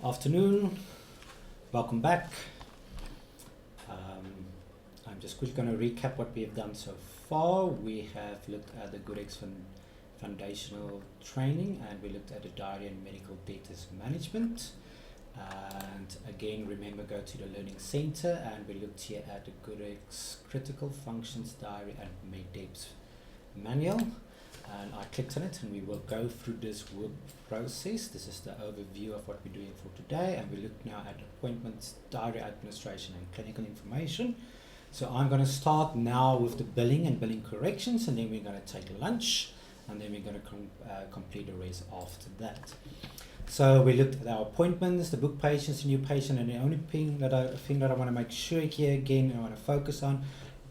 Afternoon, welcome back. I'm just quickly going to recap what we have done so far. We have looked at the GoodX foundational training, and we looked at the diary and medical debtors management. And again, remember, go to the Learning Center, and we looked here at the GoodX critical functions diary and med debts manual. And I clicked on it, and we will go through this work process. This is the overview of what we're doing for today, and we look now at appointments, diary administration, and clinical information. So I'm going to start now with the billing and billing corrections, and then we're going to take lunch, and then we're going to complete the rest after that. So we looked at our appointments, the book patients, the new patient, and the only thing that I want to make sure here again, I want to focus on.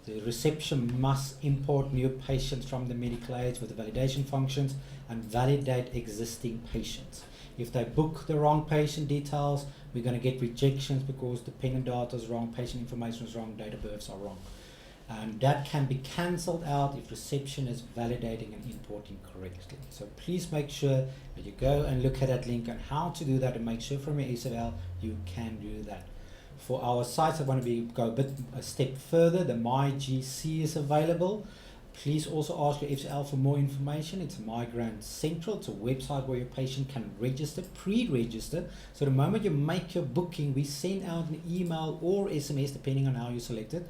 The reception must import new patients from the medical aids with the validation functions and validate existing patients. If they book the wrong patient details, we're going to get rejections because dependent data is wrong, patient information is wrong, date of births are wrong. And that can be cancelled out if reception is validating and importing correctly. So please make sure that you go and look at that link on how to do that, and make sure from your SFL you can do that. For our sites, I want to go a step further. The MyGC is available. Please also ask your FCL for more information. It's Migrant Central. It's a website where your patient can register, pre-register. So the moment you make your booking, we send out an email or SMS, depending on how you select it,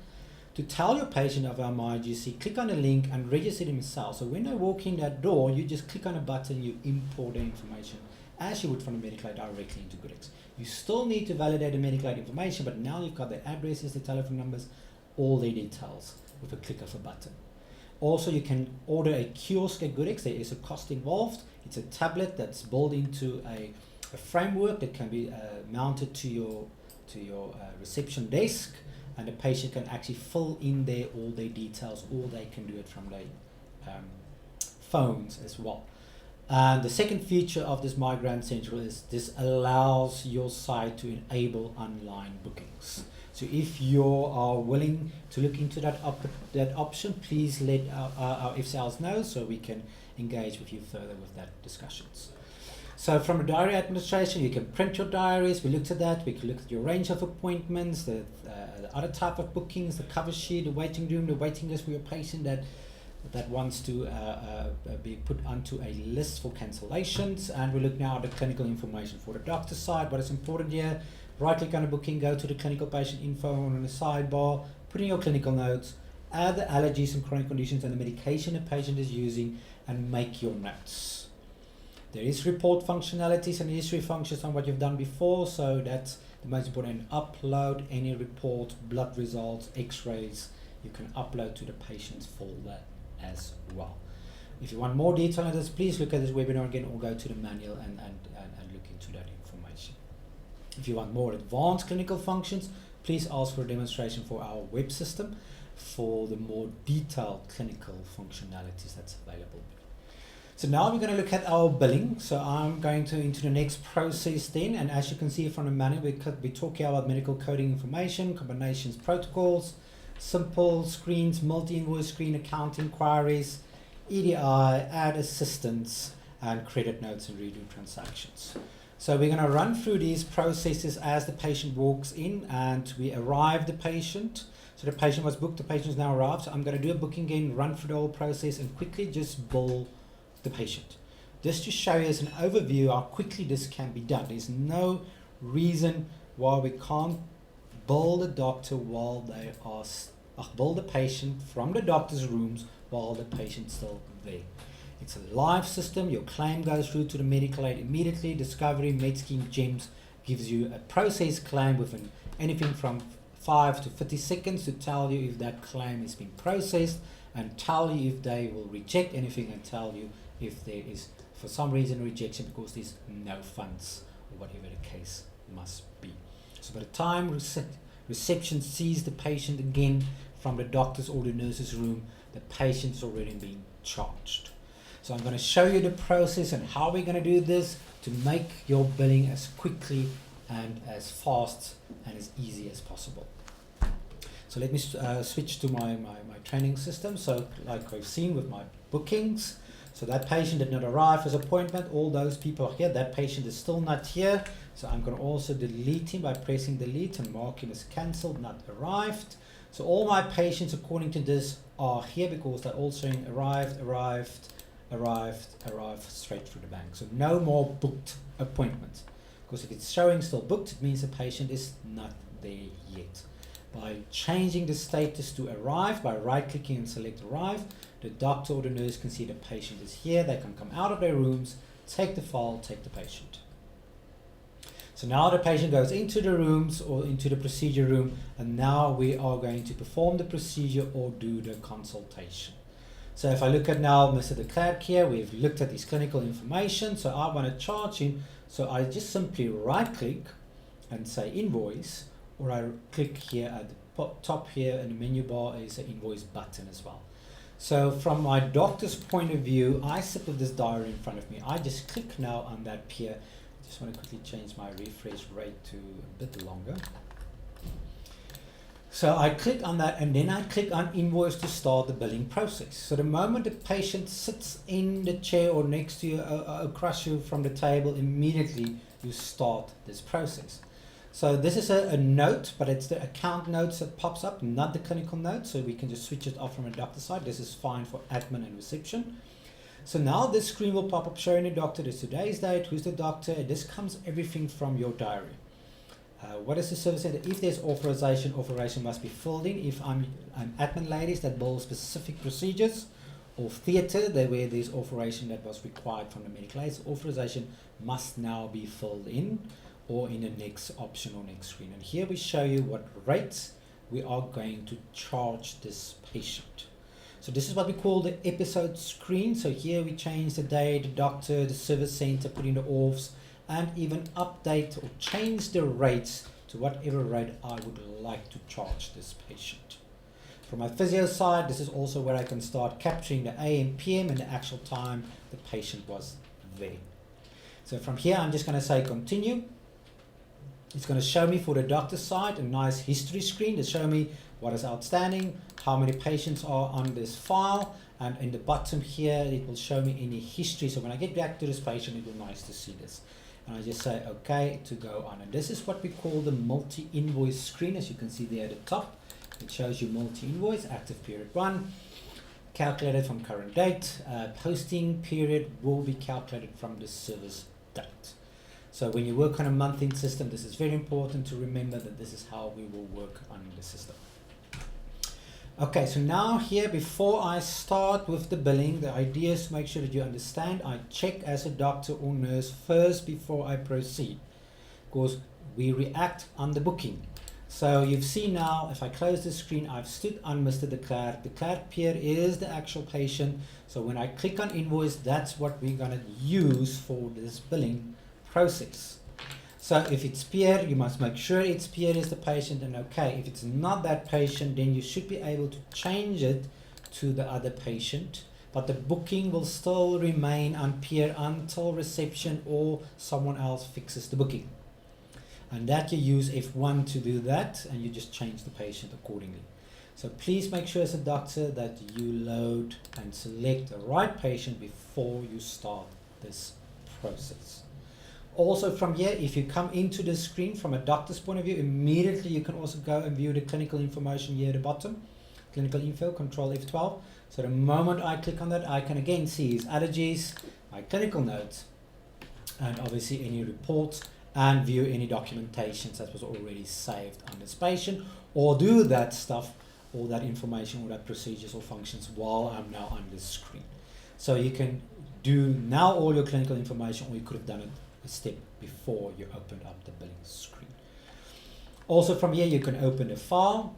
to tell your patient of our MyGC. Click on the link and register themselves. So when they walk in that door, you just click on a button, you import the information as you would from the medical aid directly into GoodX. You still need to validate the medical aid information, but now you've got the addresses, the telephone numbers, all their details with a click of a button. Also, you can order a kiosk at GoodX. There is a cost involved. It's a tablet that's built into a framework that can be mounted to your reception desk, and the patient can actually fill in there all their details, or they can do it from their phones as well. And the second feature of this Migrant Central is this allows your site to enable online bookings. So if you are willing to look into that option, please let our FCLs know so we can engage with you further with that discussions. So from a diary administration, you can print your diaries. We looked at that. We can look at your range of appointments, the other type of bookings, the cover sheet, the waiting room, the waiting list for your patient that wants to be put onto a list for cancellations. And we look now at the clinical information for the doctor's side. What is important here, right click on the booking, go to the clinical patient info on the sidebar, put in your clinical notes, add the allergies and chronic conditions and the medication the patient is using, and make your notes. There is report functionalities and history functions on what you've done before, so that's the most important. Upload any report, blood results, x-rays, you can upload to the patient's folder as well. If you want more detail on this, please look at this webinar again, or go to the manual and look into that information. If you want more advanced clinical functions, please ask for a demonstration for our web system for the more detailed clinical functionalities that's available. So now we're going to look at our billing. So I'm going into the next process then, and as you can see from the manual, we talk here about medical coding information, combinations, protocols, simple screens, multi-invoice screen, account inquiries, EDI, add assistance, and credit notes and redo transactions. So we're going to run through these processes as the patient walks in, and we arrive the patient. So the patient was booked, the patient is now arrived. So I'm going to do a booking again, run through the whole process, and quickly just bill the patient. Just to show you as an overview how quickly this can be done. There's no reason why we can't bill the doctor while they are bill the patient from the doctor's rooms while the patient's still there. It's a live system. Your claim goes through to the medical aid immediately. Discovery, MedScheme, GEMS gives you a process claim within anything from 5 to 50 seconds to tell you if that claim has been processed, and tell you if they will reject anything, and tell you if there is for some reason a rejection because there's no funds or whatever the case must be. So by the time reception sees the patient again from the doctor's or the nurse's room, the patient's already been charged. So I'm going to show you the process and how we're going to do this to make your billing as quickly and as fast and as easy as possible. So let me switch to my training system. So like we've seen with my bookings, So that patient did not arrive for his appointment. All those people are here. That patient is still not here. So I'm going to also delete him by pressing delete and mark him as cancelled, not arrived. So all my patients according to this are here because they're all saying arrived, straight through the bank. So no more booked appointments. Because if it's showing still booked, it means the patient is not there yet. By changing the status to arrived, by right-clicking and select arrive, the doctor or the nurse can see the patient is here. They can come out of their rooms, take the file, take the patient. So now the patient goes into the rooms or into the procedure room, and now we are going to perform the procedure or do the consultation. So if I look at now Mr. de Klerk here, we've looked at his clinical information, so I want to charge him. So I just simply right click and say invoice, or I click here at the top here in the menu bar is an invoice button as well. So from my doctor's point of view, I sit with this diary in front of me. I just click now on that peer. I just want to quickly change my refresh rate to a bit longer. So I click on that and then I click on invoice to start the billing process. So the moment the patient sits in the chair or next to you, across you from the table, immediately you start this process. So this is a note, but it's the account notes that pops up, not the clinical note. So we can just switch it off from a doctor side. This is fine for admin and reception. So now this screen will pop up showing the doctor, there's today's date, who's the doctor. This comes everything from your diary. What is the service center? If there's authorization must be filled in. If I'm admin ladies that bill specific procedures, or theatre where there's authorization that was required from the medical aids, authorization must now be filled in, or in the next option or next screen. And here we show you what rates we are going to charge this patient. So this is what we call the episode screen. So here we change the day, the doctor, the service center, put in the auths, and even update or change the rates to whatever rate I would like to charge this patient. From my physio side, this is also where I can start capturing the AM, PM, and the actual time the patient was there. So from here, I'm just going to say continue. It's going to show me for the doctor's side a nice history screen to show me what is outstanding, how many patients are on this file, and in the bottom here it will show me any history. So when I get back to this patient, it will be nice to see this. And I just say okay to go on. And this is what we call the multi-invoice screen. As you can see there at the top, it shows you multi-invoice, active period 1, calculated from current date, posting period will be calculated from the service date. So when you work on a month-end system, this is very important to remember that this is how we will work on the system. Okay, so now here, before I start with the billing, the idea is to make sure that you understand. I check as a doctor or nurse first before I proceed, because we react on the booking. So you've seen now, if I close the screen, I've stood on Mr. de Klerk. De Klerk peer is the actual patient. So when I click on invoice, that's what we're going to use for this billing process. So if it's peer, you must make sure it's peer is the patient, and okay, if it's not that patient, then you should be able to change it to the other patient, but the booking will still remain on peer until reception or someone else fixes the booking. And that you use F1 to do that, and you just change the patient accordingly. So please make sure as a doctor that you load and select the right patient before you start this process. Also from here, if you come into the screen from a doctor's point of view, immediately you can also go and view the clinical information here at the bottom. Clinical info, control F12. So the moment I click on that, I can again see his allergies, my clinical notes, and obviously any reports, and view any documentations that was already saved on this patient, or do that stuff, all that information, or that procedures or functions while I'm now on this screen. So you can do now all your clinical information, or you could have done it a step before you opened up the billing screen. Also from here you can open the file.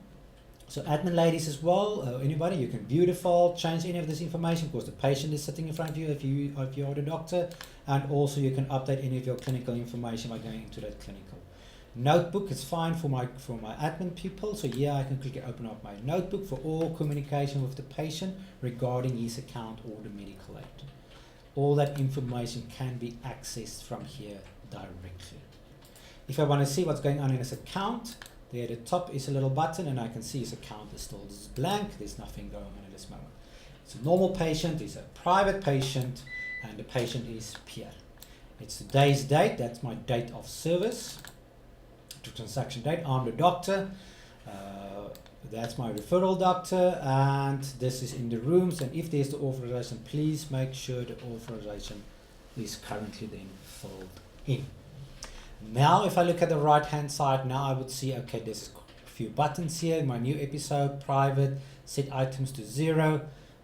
So admin ladies as well, anybody, you can view the file, change any of this information because the patient is sitting in front of you if you are the doctor, and also you can update any of your clinical information by going into that clinical notebook. It's fine for my admin people, so here I can quickly open up my notebook for all communication with the patient regarding his account or the medical aid. All that information can be accessed from here directly. If I want to see what's going on in his account, there at the top is a little button and I can see his account is still blank. There's nothing going on at this moment. It's a normal patient, it's a private patient, and the patient is Pierre. It's today's date, that's my date of service, to transaction date. I'm the doctor, that's my referral doctor, and this is in the rooms. And if there's the authorization, please make sure the authorization is currently then filled in. Now if I look at the right hand side, now I would see, okay, there's a few buttons here. My new episode, private, set items to 0,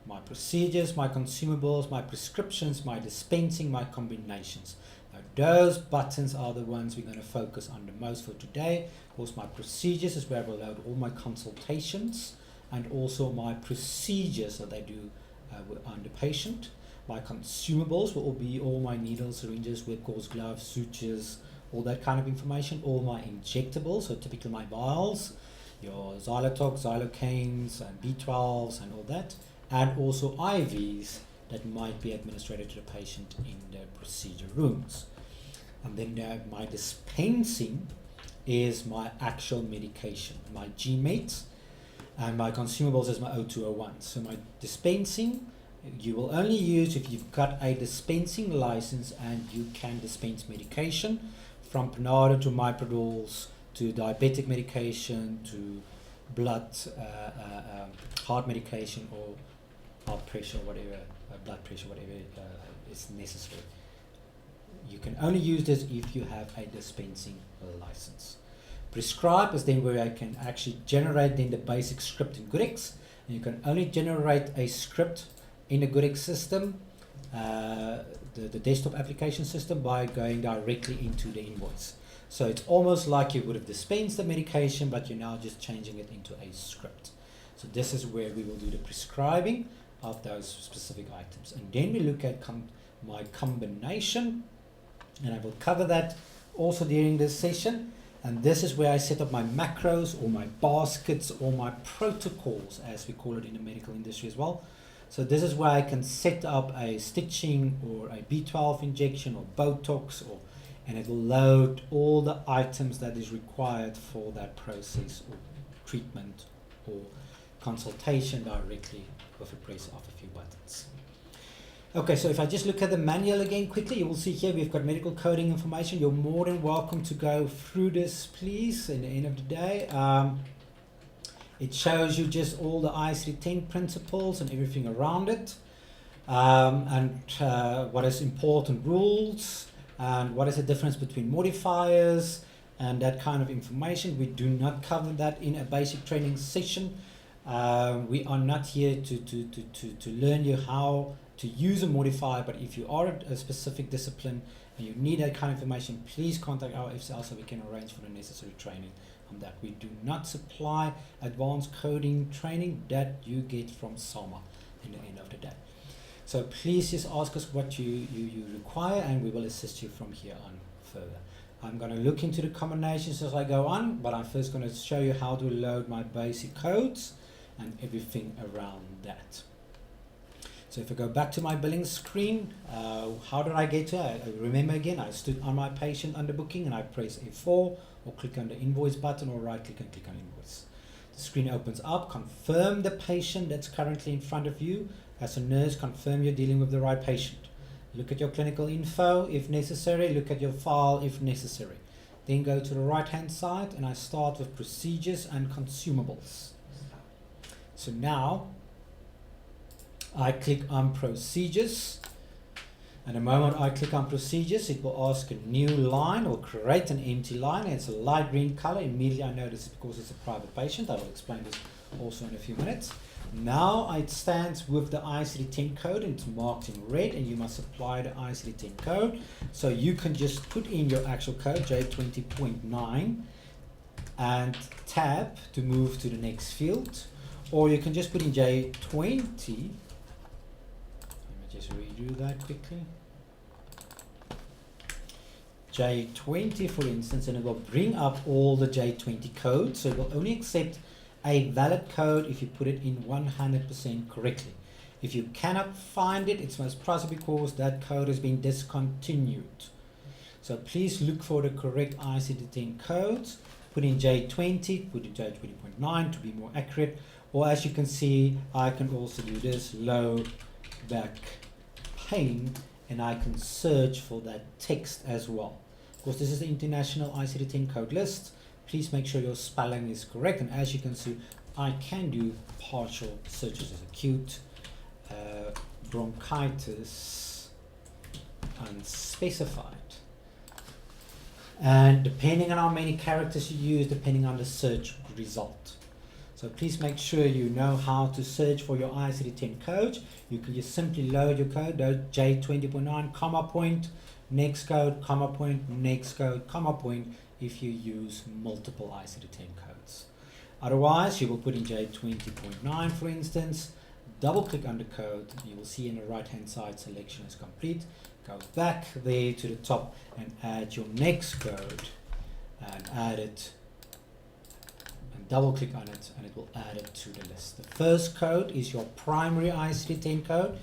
my procedures, my consumables, my prescriptions, my dispensing, my combinations. Now those buttons are the ones we're going to focus on the most for today. Of course, my procedures is where I will load all my consultations and also my procedures that I do on the patient. My consumables will be all my needles, syringes, whip cords, gloves, sutures, all that kind of information. All my injectables, so typically my vials, your Xylotox, Xylocaines, and B12s and all that. And also IVs that might be administered to the patient in the procedure rooms. And then my dispensing is my actual medication, my GMAT, and my consumables is my O201. So my dispensing, you will only use if you've got a dispensing license and you can dispense medication, from Panado to Myprodols to diabetic medication to blood, heart medication, or heart pressure, whatever, blood pressure, whatever is necessary. You can only use this if you have a dispensing license. Prescribe is then where I can actually generate then the basic script in GoodX, and you can only generate a script in the GoodX system, the desktop application system, by going directly into the invoice. So it's almost like you would have dispensed the medication, but you're now just changing it into a script. So this is where we will do the prescribing of those specific items. And then we look at my combination, and I will cover that also during this session. And this is where I set up my macros or my baskets or my protocols, as we call it in the medical industry as well. So this is where I can set up a stitching or a B12 injection or Botox, and it will load all the items that is required for that process or treatment or consultation directly with a press of a few buttons. Okay, so if I just look at the manual again quickly, you will see here we've got medical coding information. You're more than welcome to go through this, please, in the end of the day. It shows you just all the ICD-10 principles and everything around it, and what is important rules, and what is the difference between modifiers, and that kind of information. We do not cover that in a basic training session. We are not here to learn you how to use a modifier, but if you are a specific discipline and you need that kind of information, please contact our FCL so we can arrange for the necessary training on that. We do not supply advanced coding training, that you get from SAMA in the end of the day. So please just ask us what you require, and we will assist you from here on further. I'm going to look into the combinations as I go on, but I'm first going to show you how to load my basic codes and everything around that. So if I go back to my billing screen, how did I get to it? I remember again, I stood on my patient under booking and I press F4 or click on the invoice button or right click and click on invoice. The screen opens up. Confirm the patient that's currently in front of you. As a nurse, confirm you're dealing with the right patient. Look at your clinical info if necessary. Look at your file if necessary. Then go to the right hand side and I start with procedures and consumables. So now I click on procedures, and the moment I click on procedures, it will ask a new line or create an empty line. It's a light green color. Immediately I notice it because it's a private patient. I will explain this also in a few minutes. Now it stands with the ICD-10 code and it's marked in red, and you must apply the ICD-10 code. So you can just put in your actual code, J20.9, and tab to move to the next field, or you can just put in J20. Just redo that quickly. J20 for instance, and it will bring up all the J20 codes. So it will only accept a valid code if you put it in 100% correctly. If you cannot find it, it's most possibly because that code has been discontinued. So please look for the correct ICD-10 codes. Put in J20, put in J20.9 to be more accurate, Or as you can see, I can also do this, low back pain, and I can search for that text as well. Of course, this is the International ICD-10 code list. Please make sure your spelling is correct, and as you can see, I can do partial searches as acute, bronchitis, unspecified. And depending on how many characters you use, depending on the search result. So please make sure you know how to search for your ICD-10 code. You can just simply load your code, J20.9, comma point, next code, comma point, next code, comma point, if you use multiple ICD-10 codes. Otherwise, you will put in J20.9, for instance, double click on the code, you will see in the right hand side selection is complete. Go back there to the top and add your next code and add it, and double click on it, and it will add it to the list. The first code is your primary ICD-10 code,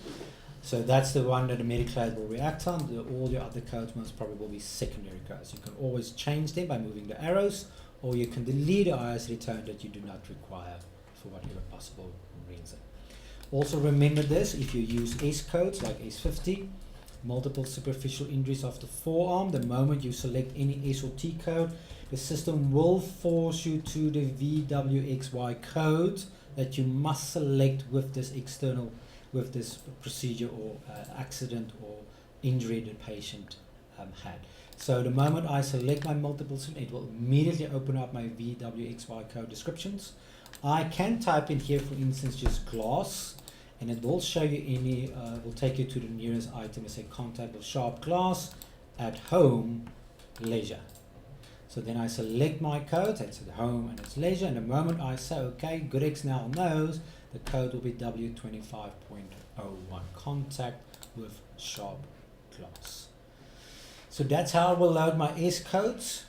so that's the one that the Mediclade will react on. All your other codes most probably will be secondary codes. You can always change them by moving the arrows, or you can delete an ICD-10 that you do not require for whatever possible reason. Also remember this, if you use S codes like S50, multiple superficial injuries of the forearm, the moment you select any S or T code, the system will force you to the VWXY code that you must select with this external, with this procedure or accident or injury the patient had. So the moment I select my multiple, it will immediately open up my VWXY code descriptions. I can type in here, for instance, just glass, and it will show you any, will take you to the nearest item and say contact with sharp glass, at home, leisure. So then I select my code, it's at home and it's leisure, and the moment I say okay, GoodX now knows the code will be W25.01, contact with sharp glass. So that's how I will load my S codes.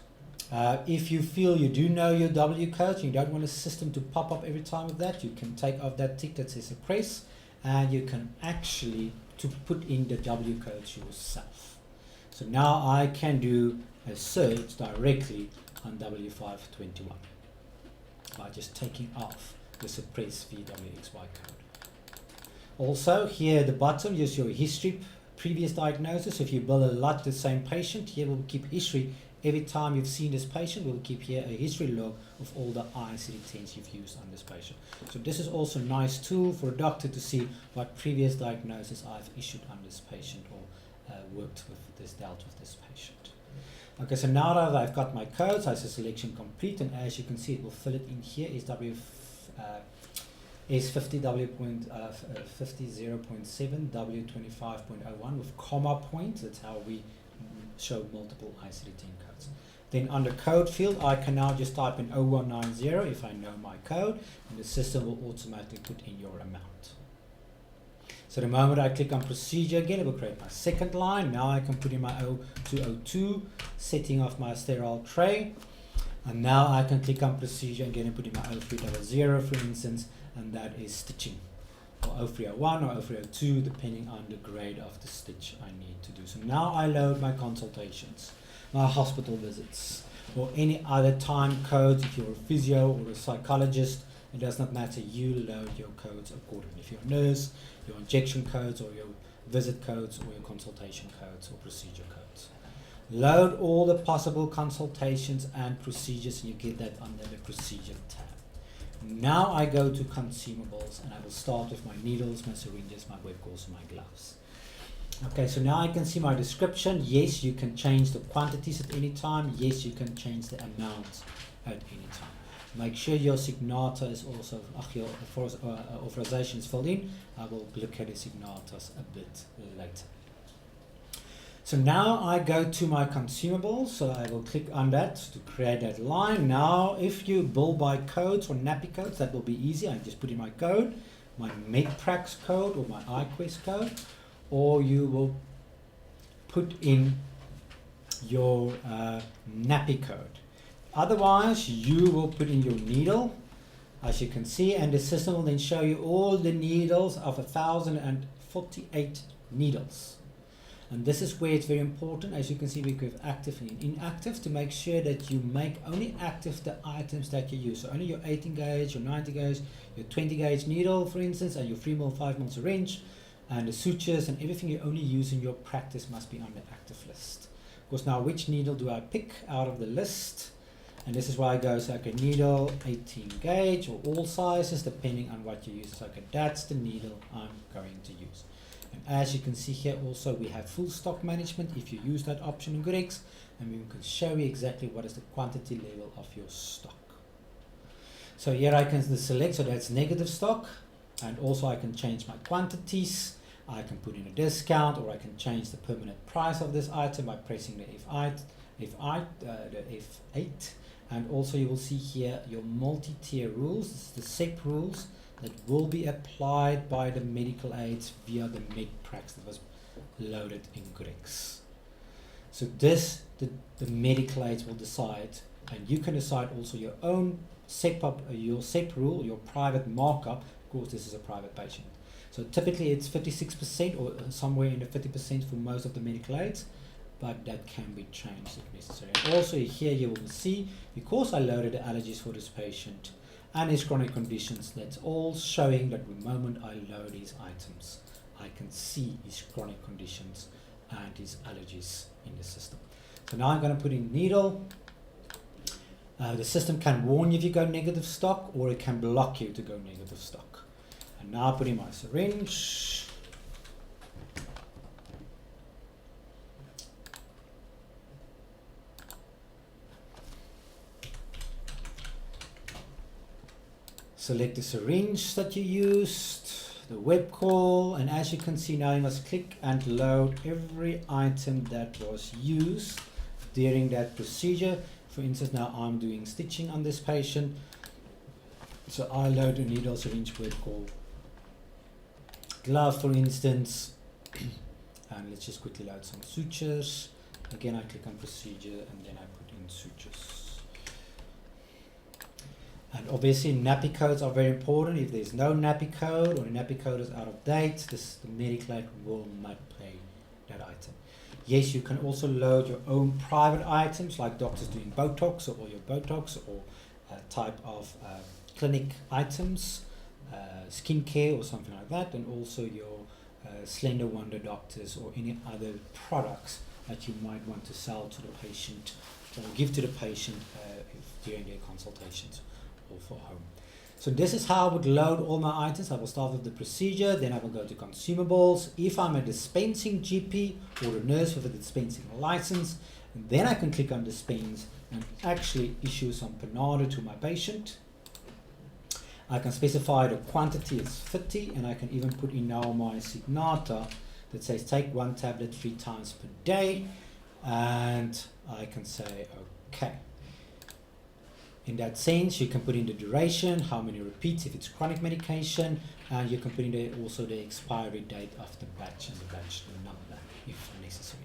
If you feel you do know your W codes, you don't want a system to pop up every time with that, you can take off that tick that says suppress, and you can actually put in the W codes yourself. So now I can do a search directly on W521 by just taking off the suppress VWXY code. Also here at the bottom, use your history, previous diagnosis. If you bill a lot the same patient, here we'll keep history. Every time you've seen this patient, we'll keep here a history log of all the ICD-10s you've used on this patient. So this is also a nice tool for a doctor to see what previous diagnosis I've issued on this patient or worked with this, dealt with this patient. Okay, so now that I've got my codes, I say selection complete, and as you can see, it will fill it in here. S50 W.50 0.7 W25.01 with comma point. That's how we show multiple ICD-10 codes. Then under code field, I can now just type in 0190 if I know my code, and the system will automatically put in your amount. So the moment I click on procedure again, it will create my second line. Now I can put in my 0202, setting off my sterile tray. And now I can click on procedure again and put in my 0300, for instance, and that is stitching. Or 0301 or 0302, depending on the grade of the stitch I need to do. So now I load my consultations, my hospital visits, or any other time codes. If you're a physio or a psychologist, it does not matter, you load your codes accordingly. If you're a nurse, your injection codes or your visit codes or your consultation codes or procedure codes. Load all the possible consultations and procedures, and you get that under the procedure tab. Now I go to consumables, and I will start with my needles, my syringes, my web gauze, and my gloves. Okay, so now I can see my description. Yes, you can change the quantities at any time. Yes, you can change the amount at any time. Make sure your signata is also, your authorization is filled in. I will look at the signatas a bit later. So now I go to my consumables, so I will click on that to create that line. Now if you bill by codes or NAPI codes, that will be easy. I just put in my code, my MedPrax code or my iQuest code, or you will put in your NAPI code. Otherwise, you will put in your needle, as you can see, and the system will then show you all the needles of 1,048 needles. And this is where it's very important. As you can see, we have active and inactive to make sure that you make only active the items that you use. So only your 18 gauge, your 90 gauge, your 20 gauge needle, for instance, and your 3mm, 5mm syringe, and the sutures and everything you only use in your practice must be on the active list. Of course, now which needle do I pick out of the list? And this is why I go, so okay, needle 18 gauge or all sizes depending on what you use. So okay, that's the needle I'm going to use. And as you can see here also, we have full stock management if you use that option in GoodX, and we can show you exactly what is the quantity level of your stock. So here I can select, so that's negative stock, and also I can change my quantities. I can put in a discount, or I can change the permanent price of this item by pressing the F8, and also you will see here your multi-tier rules. This is the SEP rules that will be applied by the medical aids via the MedPrax that was loaded in GoodX. So this, the medical aids will decide, and you can decide also your own SEP rule, your private markup. Of course, this is a private patient. So typically it's 56% or somewhere in the 50% for most of the medical aids, but that can be changed if necessary. And also here you will see, because I loaded the allergies for this patient and his chronic conditions, that's all showing that the moment I load these items, I can see his chronic conditions and his allergies in the system. So now I'm going to put in needle. The system can warn you if you go negative stock, or it can block you to go negative stock. And now I put in my syringe. Select the syringe that you used, the web call, and as you can see now, you must click and load every item that was used during that procedure. For instance, now I'm doing stitching on this patient, so I load a needle, syringe, web call, glove for instance, and let's just quickly load some sutures. Again, I click on procedure and then I put in sutures. And obviously nappy codes are very important. If there's no nappy code or the nappy code is out of date, the medical aid will not pay that item. Yes, you can also load your own private items like doctors doing Botox or your Botox, or type of clinic items, skincare or something like that, and also your Slender Wonder doctors or any other products that you might want to sell to the patient or give to the patient during their consultations or for home. So this is how I would load all my items. I will start with the procedure, then I will go to consumables. If I'm a dispensing GP or a nurse with a dispensing license, and then I can click on dispense and actually issue some Panado to my patient. I can specify the quantity as 50, and I can even put in now my signata that says take 1 tablet 3 times per day, and I can say okay. In that sense, you can put in the duration, how many repeats if it's chronic medication, and you can put in there also the expiry date of the batch and the batch number if necessary.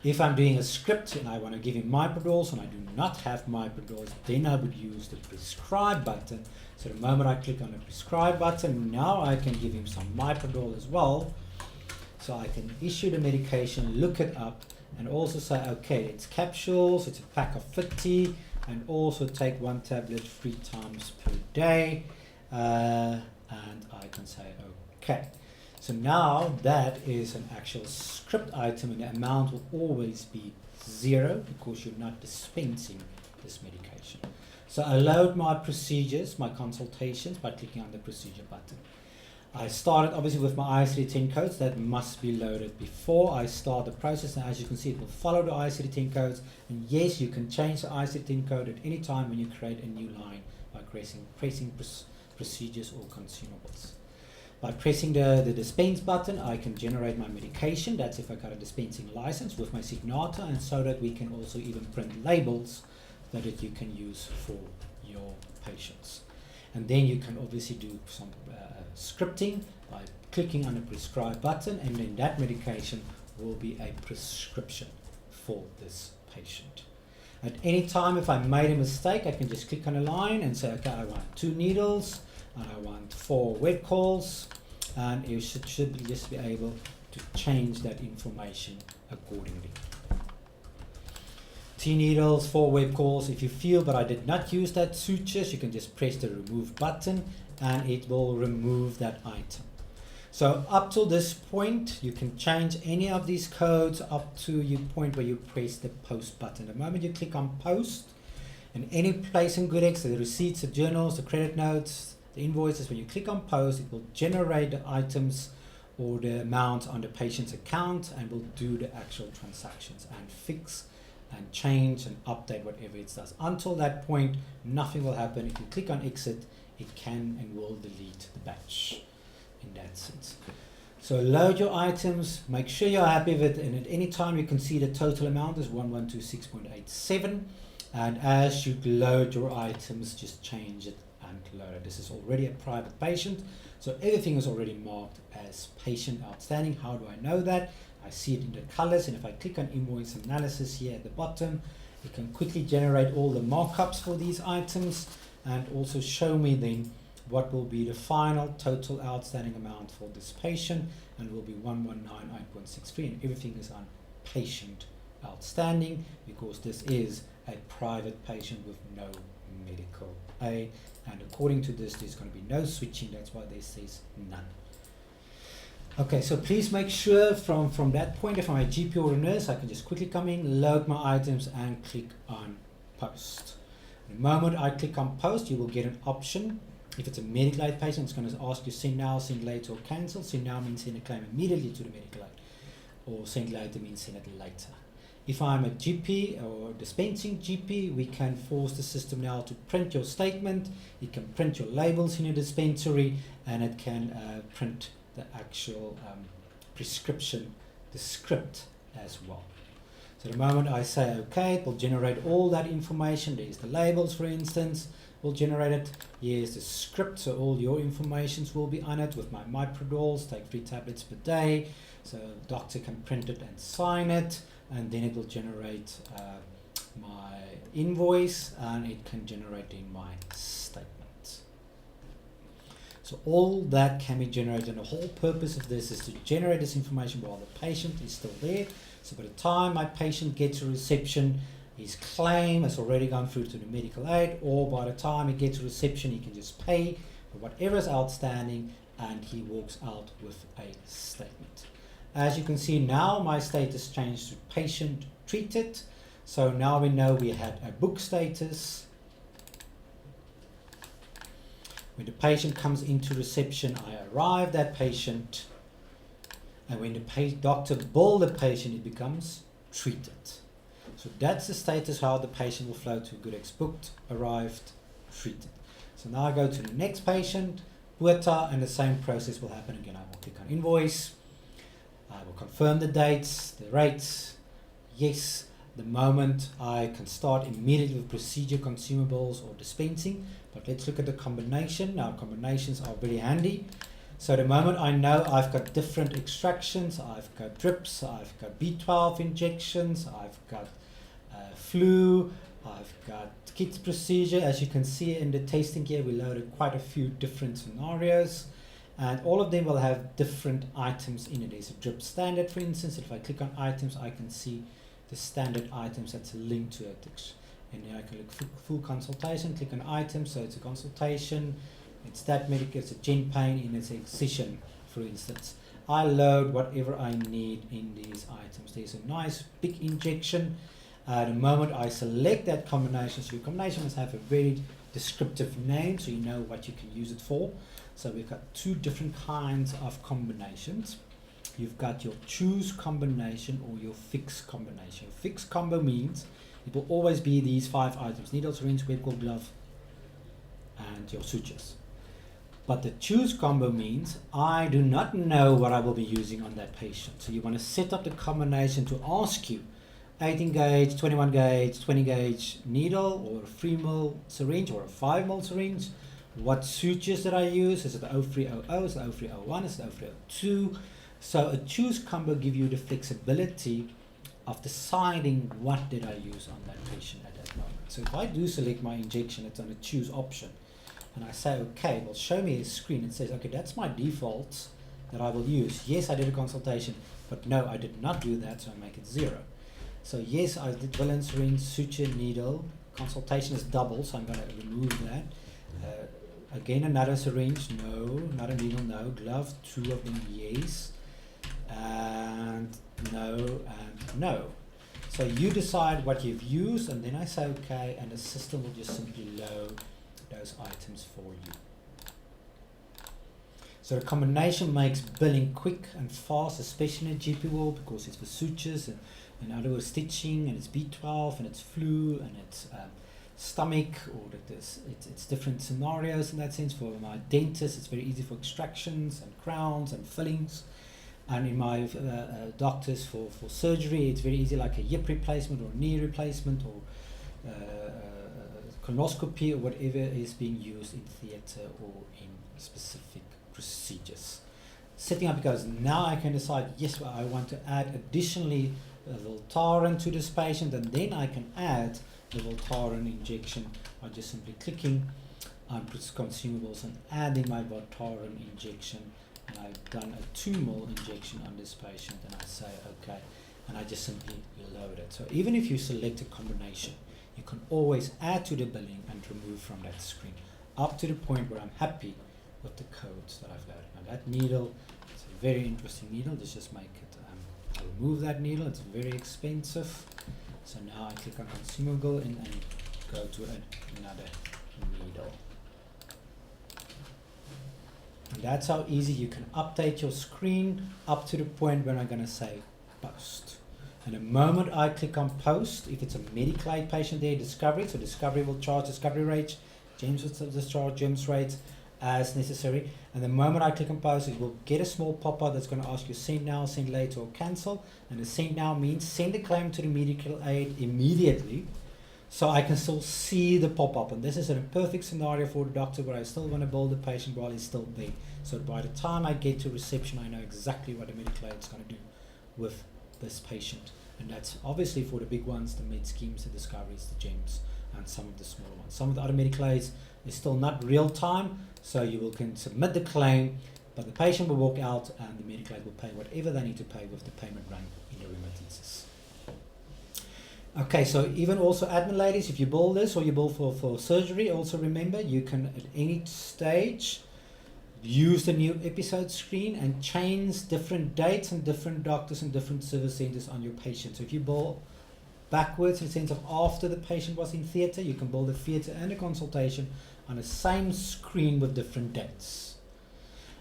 If I'm doing a script and I want to give him miprodrols and I do not have miprodrols, then I would use the prescribe button. So the moment I click on the prescribe button, now I can give him some miprodrol as well. So I can issue the medication, look it up, and also say, okay, it's capsules, it's a pack of 50, and also take 1 tablet 3 times per day, and I can say okay. So now that is an actual script item, and the amount will always be 0 because you're not dispensing this medication. So I load my procedures, my consultations, by clicking on the procedure button. I started obviously with my ICD-10 codes that must be loaded before I start the process, and as you can see, it will follow the ICD-10 codes. And yes, you can change the ICD-10 code at any time when you create a new line by pressing procedures or consumables. By pressing the dispense button, I can generate my medication. That's if I got a dispensing license with my signata, and so that we can also even print labels that you can use for your patients. And then you can obviously do some scripting by clicking on the prescribe button, and then that medication will be a prescription for this patient. At any time, if I made a mistake, I can just click on a line and say, okay, I want 2 needles, and I want 4 web calls, and you should just be able to change that information accordingly. 2 needles, 4 web calls. If you feel but I did not use that sutures, you can just press the remove button and it will remove that item. So up to this point, you can change any of these codes up to your point where you press the post button. The moment you click on post, in any place in GoodX, the receipts, the journals, the credit notes, the invoices, when you click on post, it will generate the items or the amount on the patient's account and will do the actual transactions and fix and change and update whatever it does. Until that point, nothing will happen. If you click on exit, it can and will delete the batch in that sense. So load your items, make sure you're happy with it, and at any time you can see the total amount is 1126.87. And as you load your items, just change it and load it. This is already a private patient, so everything is already marked as patient outstanding. How do I know that? I see it in the colors, and if I click on Invoice Analysis here at the bottom, it can quickly generate all the markups for these items and also show me then what will be the final total outstanding amount for this patient, and will be 1198.63, and everything is on patient outstanding because this is a private patient with no medical aid, and according to this there's going to be no switching. That's why this says none. Okay, so please make sure from that point, if I'm a GP or a nurse, I can just quickly come in, load my items and click on post. The moment I click on post, you will get an option. If it's a medical aid patient, it's going to ask you send now, send later, or cancel. Send now means send a claim immediately to the medical aid, or send later means send it later. If I'm a GP or dispensing GP, we can force the system now to print your statement. It can print your labels in your dispensary, and it can print the actual prescription, the script as well. So the moment I say OK, it will generate all that information. There's the labels, for instance, will generate it. Here's the script, so all your informations will be on it with my Myprodols, take 3 tablets per day. So doctor can print it and sign it, and then it will generate my invoice, and it can generate in my statement. So all that can be generated, and the whole purpose of this is to generate this information while the patient is still there. So by the time my patient gets to reception, his claim has already gone through to the medical aid, or by the time he gets to reception, he can just pay for whatever is outstanding, and he walks out with a statement. As you can see now, my status changed to patient treated. So now we know we had a book status. When the patient comes into reception, I arrive that patient. And when the doctor bills the patient, it becomes treated. So that's the status, how the patient will flow to GoodX: booked, arrived, treated. So now I go to the next patient, Buerta, and the same process will happen again. I will click on invoice. I will confirm the dates, the rates. Yes, the moment I can start immediately with procedure, consumables, or dispensing. But let's look at the combination. Now combinations are very handy. So the moment I know I've got different extractions, I've got drips, I've got B12 injections, I've got flu, I've got kids procedure. As you can see in the tasting here, we loaded quite a few different scenarios, and all of them will have different items in it. There's a drip standard, for instance. If I click on items, I can see the standard items that's linked to it. And then I can look for full consultation, click on items, so it's a consultation, it's that medical, it's a gen pain, and it's a excision, for instance. I load whatever I need in these items. There's a nice big injection. The moment I select that combination, so your combination must have a very descriptive name so you know what you can use it for. So we've got 2 different kinds of combinations. You've got your choose combination or your fix combination. Fix combo means it will always be these 5 items: needle, syringe, web core, glove, and your sutures. But the choose combo means I do not know what I will be using on that patient. So you want to set up the combination to ask you 18 gauge, 21 gauge, 20 gauge needle, or a 3 ml syringe, or a 5 ml syringe. What sutures did I use? Is it the 0300? Is it the 0301? Is it the 0302? So a choose combo gives you the flexibility of deciding what did I use on that patient at that moment. So if I do select my injection, it's on a choose option, and I say OK, it will show me a screen. It says, okay, that's my defaults that I will use. Yes, I did a consultation, but no, I did not do that, so I make it 0. So yes, I did villain, syringe, suture, needle. Consultation is double, so I'm going to remove that. Again, another syringe, no. Another needle, no. Glove, 2 of them, yes. And no, and no. So you decide what you've used, and then I say OK, and the system will just simply load those items for you. So the combination makes billing quick and fast, especially in a GP world, because it's for sutures and in other words stitching, and it's B12 and it's flu and it's stomach, or that it's different scenarios in that sense. For my dentist, it's very easy for extractions and crowns and fillings. And in my doctors for surgery, it's very easy, like a hip replacement or knee replacement or colonoscopy or whatever is being used in theatre or in specific procedures. Setting up, because now I can decide, yes, well, I want to add additionally Voltaren to this patient, and then I can add the Voltaren injection by just simply clicking on Consumables and adding my Voltaren injection. And I've done a 2 ml injection on this patient, and I say OK, and I just simply load it. So even if you select a combination, you can always add to the billing and remove from that screen, up to the point where I'm happy with the codes that I've loaded. Now that needle, it's a very interesting needle. Let's just make it, I'll remove that needle, it's very expensive. So now I click on consumable and go to another needle. And that's how easy you can update your screen up to the point where I'm going to say post. And the moment I click on post, if it's a medical aid patient there, discovery, so discovery will charge discovery rates, GEMS will discharge GEMS rates as necessary. And the moment I click on post, it will get a small pop-up that's going to ask you send now, send later, or cancel. And the send now means send the claim to the medical aid immediately, so I can still see the pop-up. And this is a perfect scenario for the doctor where I still want to bill the patient while he's still there. So by the time I get to reception, I know exactly what the medical aid is going to do with this patient. And that's obviously for the big ones, the med schemes, the discoveries, the GEMS, and some of the smaller ones. Some of the other medical aids is still not real time, so you can submit the claim, but the patient will walk out and the medical aid will pay whatever they need to pay with the payment run in the remittances. Okay, so even also admin ladies, if you bill this or you bill for surgery, also remember you can at any stage use the new episode screen and change different dates and different doctors and different service centers on your patient. So if you bill backwards in the sense of after the patient was in theatre, you can bill the theatre and the consultation on the same screen with different dates.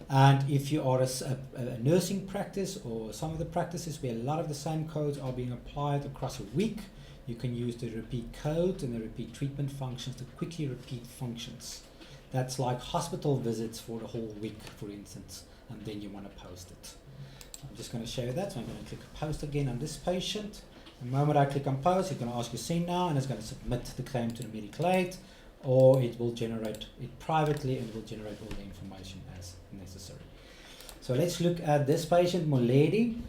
And if you are a nursing practice or some of the practices where a lot of the same codes are being applied across a week, you can use the repeat code and the repeat treatment functions to quickly repeat functions. That's like hospital visits for the whole week, for instance, and then you want to post it. So I'm just going to show you that. So I'm going to click post again on this patient. The moment I click on post, it's going to ask you send now, and it's going to submit the claim to the medical aid, or it will generate it privately and will generate all the information as necessary. So let's look at this patient, Moledi.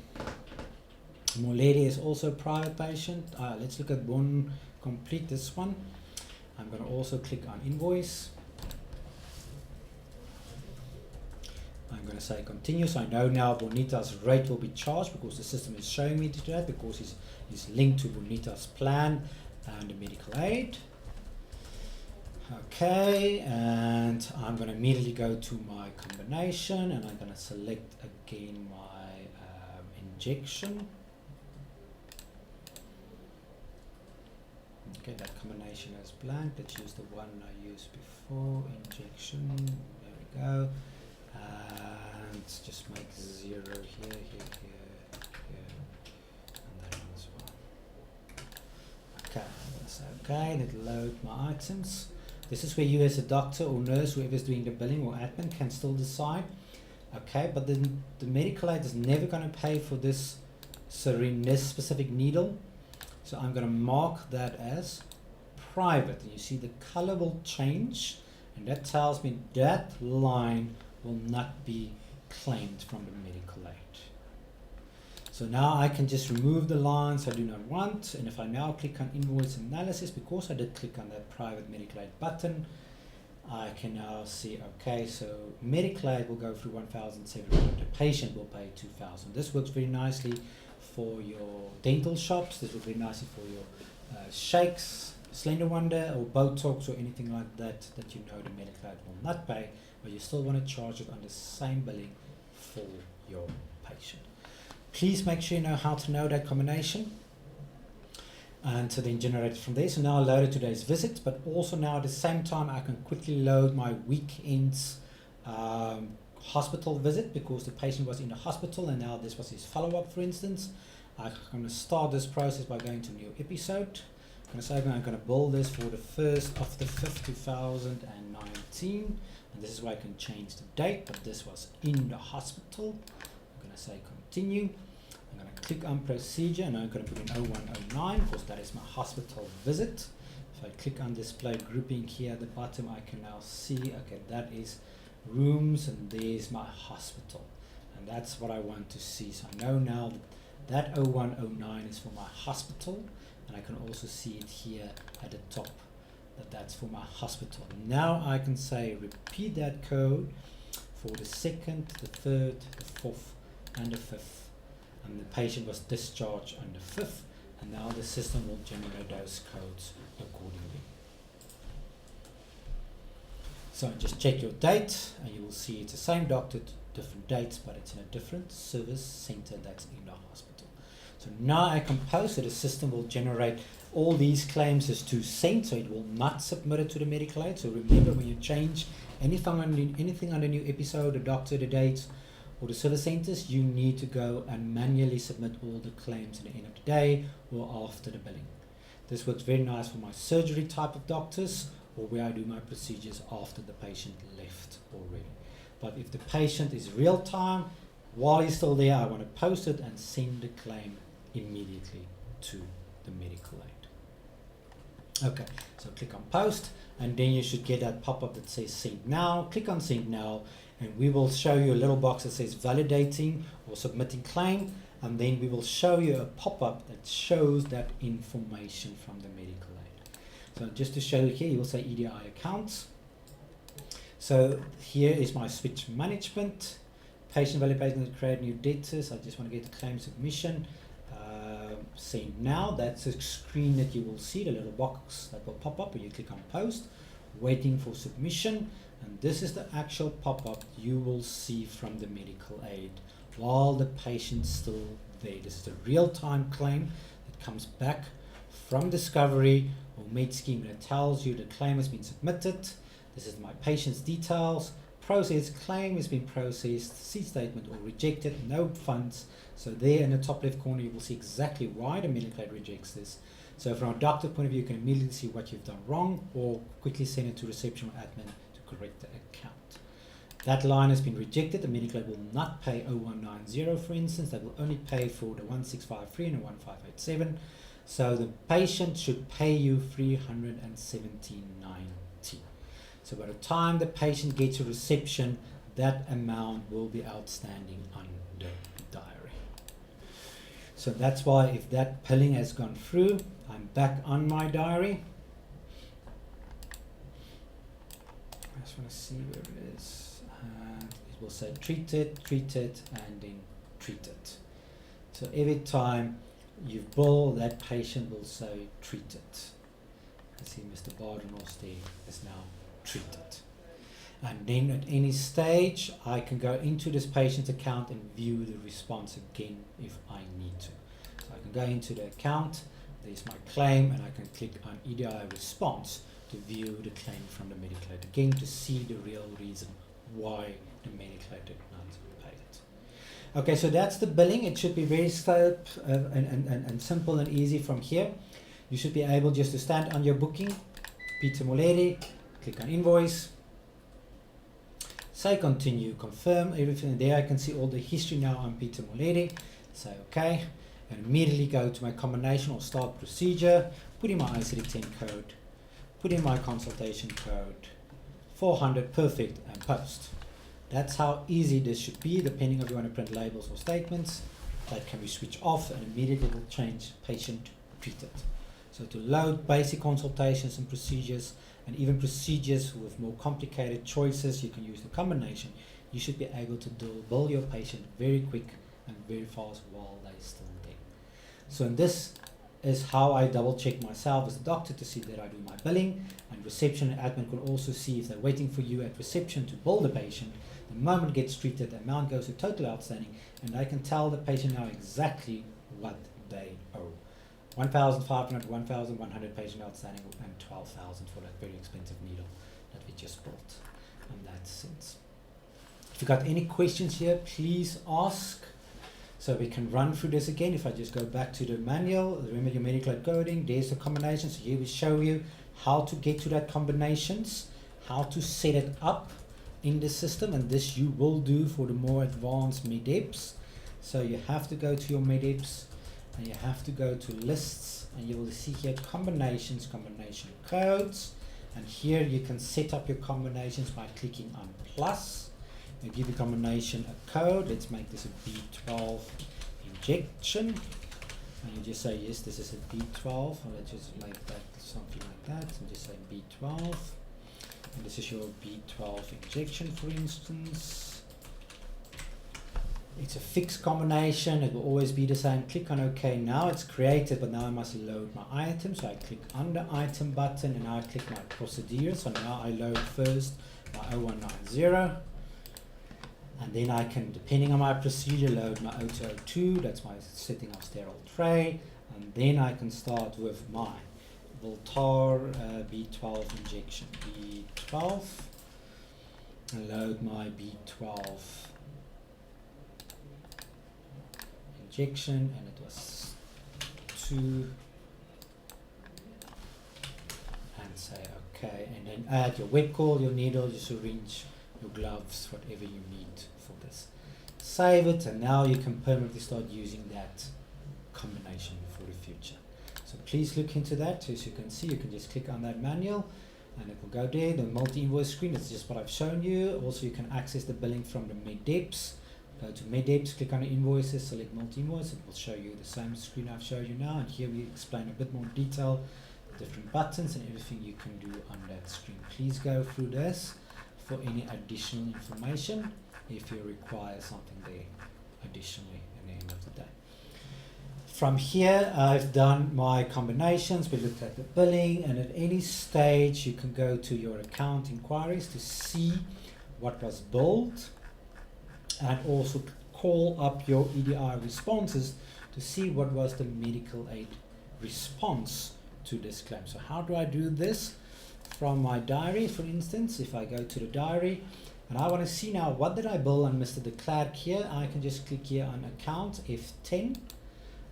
Moledi is also a private patient. Let's look at one complete, this one. I'm going to also click on invoice. I'm going to say continue, so I know now Bonita's rate will be charged because the system is showing me to that, because he's linked to Bonita's plan and the medical aid. Okay, and I'm going to immediately go to my combination, and I'm going to select again my injection. Okay, that combination is blank. Let's use the one I used before, injection. There we go. And just make 0 here, and that one as well. Okay, that's okay. Let's load my items. This is where you as a doctor or nurse, whoever is doing the billing or admin, can still decide. Okay, but then the medical aid is never going to pay for this syringe, this specific needle. So I'm going to mark that as private. And you see the color will change, and that tells me that line will not be claimed from the medical aid. So now I can just remove the lines I do not want, and if I now click on Invoice Analysis, because I did click on that private medical aid button, I can now see, okay, so medical aid will go through 1,700, the patient will pay 2,000. This works very nicely for your dental shops. This works very nicely for your shakes, Slender Wonder or Botox or anything like that that you know the medical aid will not pay, but you still want to charge it on the same billing for your patient. Please make sure you know how to know that combination, and to then generate it from there. So now I loaded today's visit, but also now at the same time I can quickly load my weekend's hospital visit, because the patient was in the hospital and now this was his follow-up, for instance. I'm going to start this process by going to new episode. I'm going to say I'm going to build this for the 1st of the 5th 2019, and this is where I can change the date, but this was in the hospital. I'm going to say continue. I'm going to click on procedure and I'm going to put in 0109 because that is my hospital visit. If I click on display grouping here at the bottom, I can now see, okay, that is rooms and there's my hospital, and that's what I want to see. So I know now that 0109 is for my hospital, and I can also see it here at the top that that's for my hospital. Now I can say repeat that code for the 2nd, the 3rd, the 4th and the 5th, and the patient was discharged on the 5th, and now the system will generate those codes accordingly. So just check your date and you will see it's the same doctor, different dates, but it's in a different service center that's in the hospital. So now I can post it, the system will generate all these claims as to sent, so it will not submit it to the medical aid. So remember, when you change anything on the new episode, the doctor, the dates, or the service centers, you need to go and manually submit all the claims at the end of the day or after the billing. This works very nice for my surgery type of doctors, or where I do my procedures after the patient left already. But if the patient is real time, while he's still there, I want to post it and send the claim immediately to the medical aid. Okay, so click on post, and then you should get that pop-up that says send now. Click on send now, and we will show you a little box that says validating or submitting claim, and then we will show you a pop-up that shows that information from the medical aid. So just to show you here, you will say EDI accounts. So here is my switch management, patient validation to create new debtors. I just want to get the claim submission. Send now, that's a screen that you will see, the little box that will pop up when you click on post, waiting for submission, and this is the actual pop-up you will see from the medical aid while the patient's still there. This is a real-time claim that comes back from Discovery or MedScheme that tells you the claim has been submitted. This is my patient's details. Process claim has been processed, C statement or rejected, no funds. So there in the top left corner you will see exactly why the medical aid rejects this. So from a doctor point of view, you can immediately see what you've done wrong, or quickly send it to reception or admin to correct the account. That line has been rejected. The medical aid will not pay 0190, for instance. They will only pay for the 1653 and the 1587. So the patient should pay you $317.90. So by the time the patient gets to reception, that amount will be outstanding on the diary. So that's why if that billing has gone through, I'm back on my diary. I just want to see where it is. And it will say treated, and then treated. So every time you bill, that patient will say treated. I see Mr. Bardenhorst there is now treated. And then at any stage I can go into this patient's account and view the response again if I need to. So I can go into the account, there's my claim, and I can click on EDI response to view the claim from the medical aid again to see the real reason why the medical aid did not pay it. Okay, so that's the billing. It should be very straight and simple and easy from here. You should be able just to stand on your booking, Peter Moleri, click on invoice, say continue, confirm everything, and there I can see all the history now on Peter Moleri. Say okay, and immediately go to my combination or start procedure, put in my ICD-10 code, put in my consultation code, 400, perfect, and post. That's how easy this should be, depending if you want to print labels or statements. That can be switched off and immediately will change patient treated. So to load basic consultations and procedures and even procedures with more complicated choices, you can use the combination. You should be able to bill your patient very quick and very fast while they're still there. So in this is how I double check myself as a doctor to see that I do my billing, and reception and admin can also see if they're waiting for you at reception to bill the patient. The moment it gets treated, the amount goes to total outstanding, and I can tell the patient now exactly what they owe. 1,500, 1,100 patient outstanding, and 12,000 for that very expensive needle that we just bought. In that sense. If you've got any questions here, please ask. So we can run through this again. If I just go back to the manual, remember your medical aid coding, there's the combinations. Here we show you how to get to that combinations, how to set it up in the system, and this you will do for the more advanced MEDEPs. So you have to go to your MEDEPs, and you have to go to lists, and you will see here combinations, combination codes, and here you can set up your combinations by clicking on plus. You give the combination a code. Let's make this a B12 injection, and you just say yes, this is a B12, or let's just make that something like that, and just say B12, and this is your B12 injection, for instance. It's a fixed combination, it will always be the same. Click on OK. Now it's created, but now I must load my item. So I click on the item button, and now I click my procedure. So now I load first my 0190, and then I can, depending on my procedure, load my 0202. That's my setting of sterile tray, and then I can start with my Voltar B12 injection, B12, and load my B12 injection, and it was 2, and say OK, and then add your web cord, your needle, your syringe, your gloves, whatever you need for this. Save it, and now you can permanently start using that combination for the future. So please look into that. As you can see, you can just click on that manual and it will go there. The multi-invoice screen is just what I've shown you. Also, you can access the billing from the MEDEPs. Go to MEDEPs, click on the invoices, select multi-invoice. It will show you the same screen I've showed you now, and here we explain a bit more detail, the different buttons and everything you can do on that screen. Please go through this for any additional information if you require something there additionally at the end of the day. From here, I've done my combinations. We looked at the billing, and at any stage you can go to your account inquiries to see what was billed, and also call up your EDI responses to see what was the medical aid response to this claim. So how do I do this? From my diary, for instance, if I go to the diary and I want to see now what did I bill on Mr. de Klerk here, I can just click here on account F10.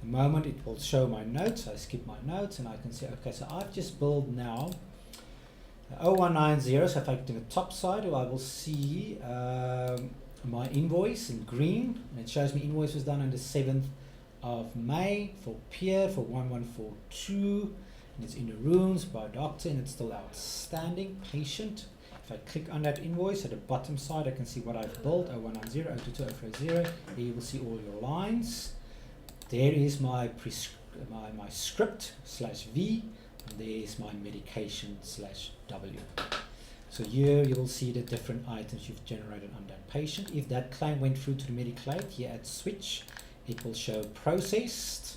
The moment it will show my notes, I skip my notes and I can say, okay, so I've just billed now 0190. So if I go to the top side, I will see my invoice in green, and it shows me invoice was done on the 7th of May for Pierre for 1142, and it's in the rooms by doctor, and it's still outstanding patient. If I click on that invoice at the bottom side, I can see what I've billed, 0190, 022, 030. Here you will see all your lines. There is my my script /V, and there is my medication /W. So here you will see the different items you've generated on that patient. If that claim went through to the medical aid, here at switch, it will show processed.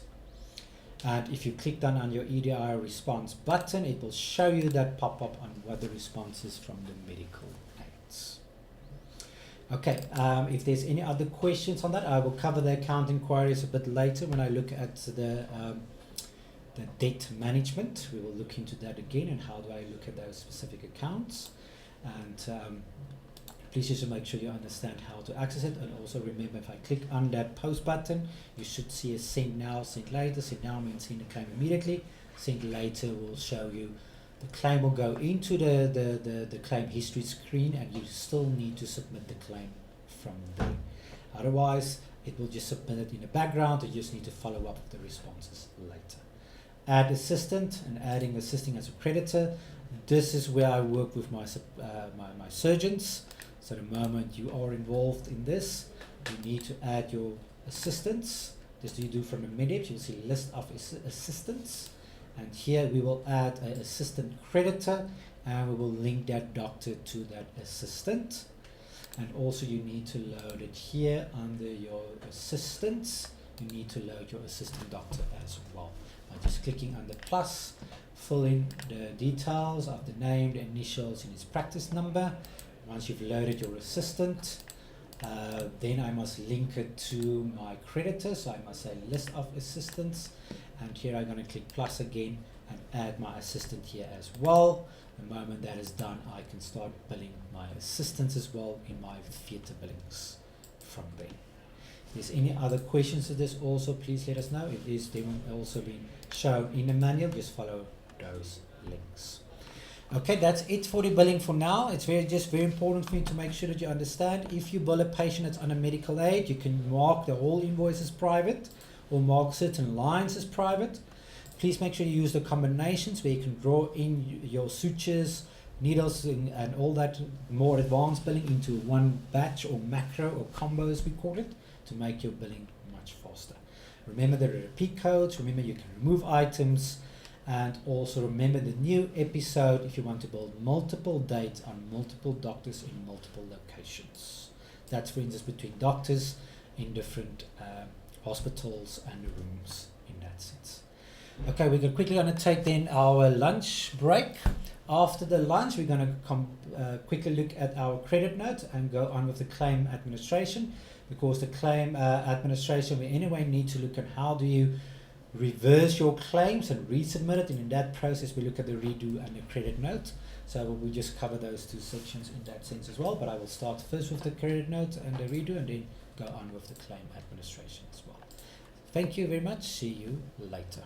And if you click down on your EDI response button, it will show you that pop-up on what the response is from the medical aids. Okay, if there's any other questions on that, I will cover the account inquiries a bit later when I look at the debt management. We will look into that again, and how do I look at those specific accounts. And please just make sure you understand how to access it. And also remember, if I click on that post button, you should see a send now, send later. Send now means send the claim immediately. Send later will show you the claim will go into the claim history screen, and you still need to submit the claim from there. Otherwise, it will just submit it in the background. You just need to follow up with the responses later. Add assistant, and adding assisting as a creditor. This is where I work with my my surgeons. So the moment you are involved in this, you need to add your assistants. This you do from the MEDEPs. You'll see list of assistants, and here we will add an assistant creditor, and we will link that doctor to that assistant. And also you need to load it here under your assistants. You need to load your assistant doctor as well by just clicking on the plus, fill in the details of the name, the initials, and his practice number. Once you've loaded your assistant, then I must link it to my creditor. So I must say list of assistants, and here I'm going to click plus again and add my assistant here as well. The moment that is done, I can start billing my assistants as well in my theatre billings from there. If there's any other questions to this also, please let us know. If there's, they will also be shown in the manual. Just follow those links. Okay, that's it for the billing for now. It's very important for you to make sure that you understand. If you bill a patient that's on a medical aid, you can mark the whole invoice as private or mark certain lines as private. Please make sure you use the combinations where you can draw in your sutures, needles, and all that more advanced billing into one batch or macro or combo as we call it, to make your billing much faster. Remember the repeat codes, remember you can remove items, and also remember the new episode if you want to build multiple dates on multiple doctors in multiple locations. That's for instance between doctors in different hospitals and rooms in that sense. Okay, we're quickly going to take then our lunch break. After the lunch, we're going to quickly look at our credit note and go on with the claim administration, because the claim administration, we anyway need to look at how do you reverse your claims and resubmit it, and in that process we look at the redo and the credit note. So we'll just cover those two sections in that sense as well, but I will start first with the credit note and the redo, and then go on with the claim administration as well. Thank you very much. See you later.